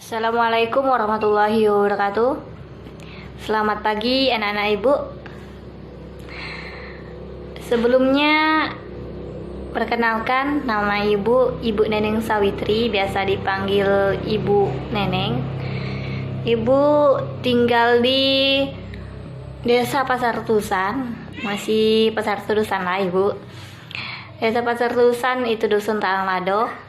Assalamualaikum warahmatullahi wabarakatuh. Selamat pagi anak-anak ibu. Sebelumnya perkenalkan, nama Ibu Neneng Sawitri, biasa dipanggil Ibu Neneng. Ibu tinggal di Desa Pasar Tusan, masih Pasar Tusan lah Ibu. Desa Pasar Tusan itu Dusun Talanglado.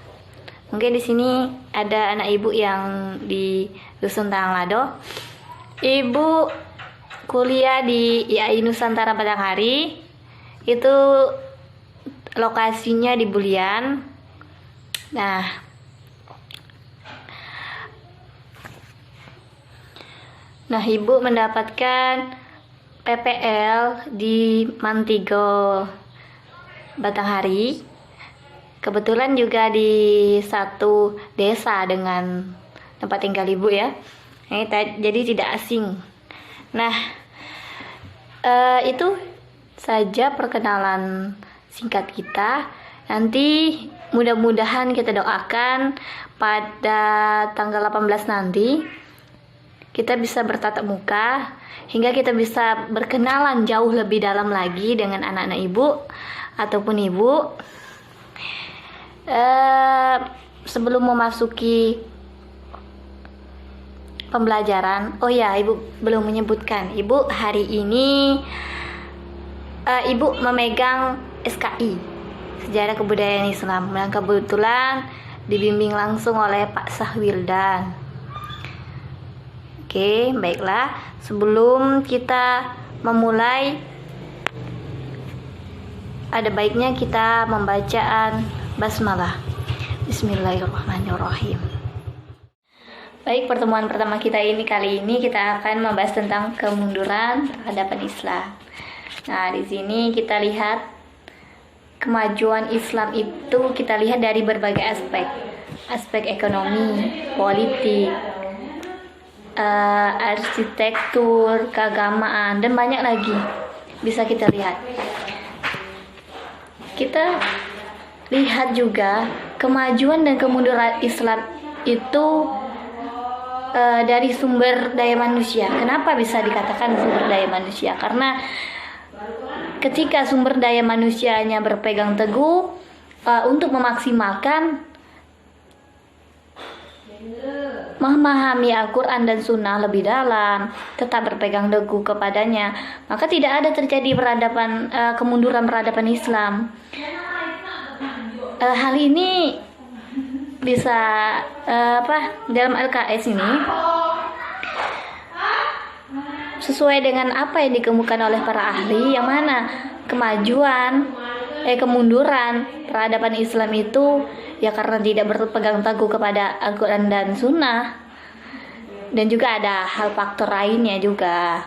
Mungkin di sini ada anak ibu yang di Dusun Talanglado. Ibu kuliah di IAI Nusantara Batanghari. Itu lokasinya di Bulian. Nah, ibu mendapatkan PPL di Mantigo Batanghari. Kebetulan juga di satu desa dengan tempat tinggal ibu ya. Jadi tidak asing. Nah, itu saja perkenalan singkat kita. Nanti mudah-mudahan kita doakan pada tanggal 18 nanti kita bisa bertatap muka hingga kita bisa berkenalan jauh lebih dalam lagi dengan anak-anak ibu ataupun ibu. Sebelum memasuki pembelajaran, oh ya, ibu belum menyebutkan, ibu hari ini ibu memegang SKI Sejarah Kebudayaan Islam yang kebetulan dibimbing langsung oleh Pak Sahwildan. Oke, baiklah. Sebelum kita memulai, ada baiknya kita membacaan basmalah. Bismillahirrahmanirrahim. Baik, pertemuan pertama kita kali ini kita akan membahas tentang kemunduran peradaban Islam. Nah, di sini kita lihat kemajuan Islam itu kita lihat dari berbagai aspek. Aspek ekonomi, politik, arsitektur, keagamaan, dan banyak lagi bisa kita lihat. Kita lihat juga kemajuan dan kemunduran Islam itu dari sumber daya manusia. Kenapa bisa dikatakan sumber daya manusia? Karena ketika sumber daya manusianya berpegang teguh untuk memaksimalkan memahami Al-Quran dan Sunnah lebih dalam, tetap berpegang teguh kepadanya, maka tidak ada terjadi kemunduran peradaban Islam. Hal ini bisa dalam LKS ini sesuai dengan apa yang dikemukakan oleh para ahli, yang mana kemunduran peradaban Islam itu ya karena tidak berpegang teguh kepada Al-Quran dan Sunnah, dan juga ada hal faktor lainnya juga,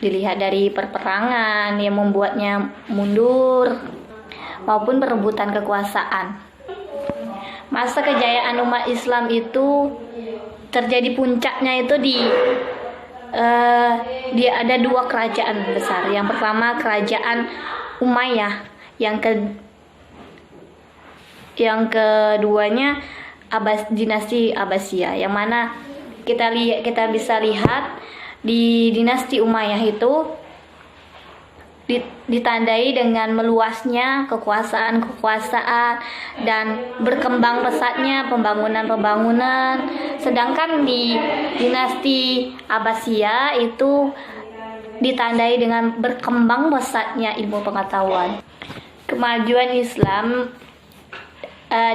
dilihat dari perperangan yang membuatnya mundur maupun perebutan kekuasaan. Masa kejayaan umat Islam itu terjadi puncaknya itu dia ada dua kerajaan besar. Yang pertama kerajaan Umayyah, yang keduanya dinasti Abbasiyah, yang mana kita bisa lihat di dinasti Umayyah itu ditandai dengan meluasnya kekuasaan dan berkembang pesatnya pembangunan. Sedangkan di dinasti Abbasiyah itu ditandai dengan berkembang pesatnya ilmu pengetahuan. Kemajuan Islam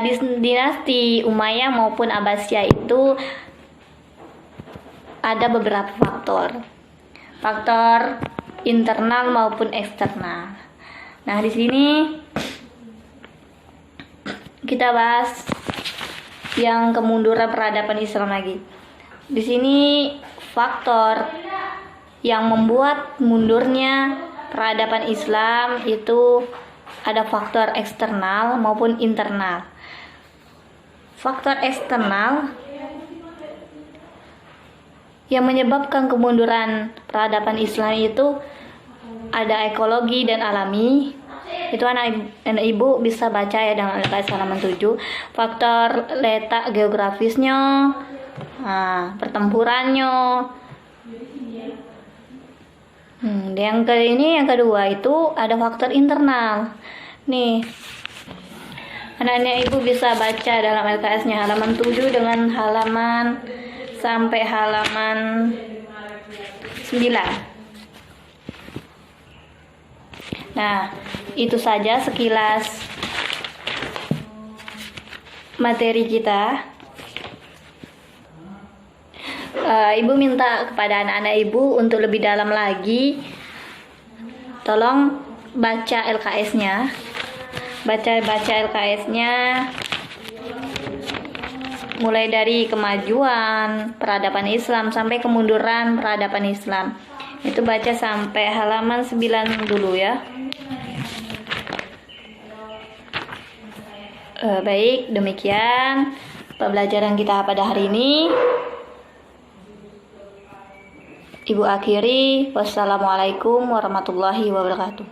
di dinasti Umayyah maupun Abbasiyah itu ada beberapa faktor internal maupun eksternal. Nah, di sini kita bahas yang kemunduran peradaban Islam lagi. Di sini faktor yang membuat mundurnya peradaban Islam itu ada faktor eksternal maupun internal. Faktor eksternal yang menyebabkan kemunduran peradaban Islam itu ada ekologi dan alami. Itu anak ibu bisa baca ya dengan LKS halaman 7. Faktor letak geografisnya, Nah, pertempurannya. Yang kedua itu ada faktor internal. Nih, anak-anak ibu bisa baca dalam LKS-nya halaman 7 dengan halaman sampai halaman 9. Nah, itu saja sekilas materi kita. Ibu minta kepada anak-anak ibu untuk lebih dalam lagi, tolong baca LKS-nya, baca LKS-nya mulai dari kemajuan peradaban Islam sampai kemunduran peradaban Islam. Itu baca sampai halaman 9 dulu ya. Baik, demikian pembelajaran kita pada hari ini. Ibu akhiri, wassalamualaikum warahmatullahi wabarakatuh.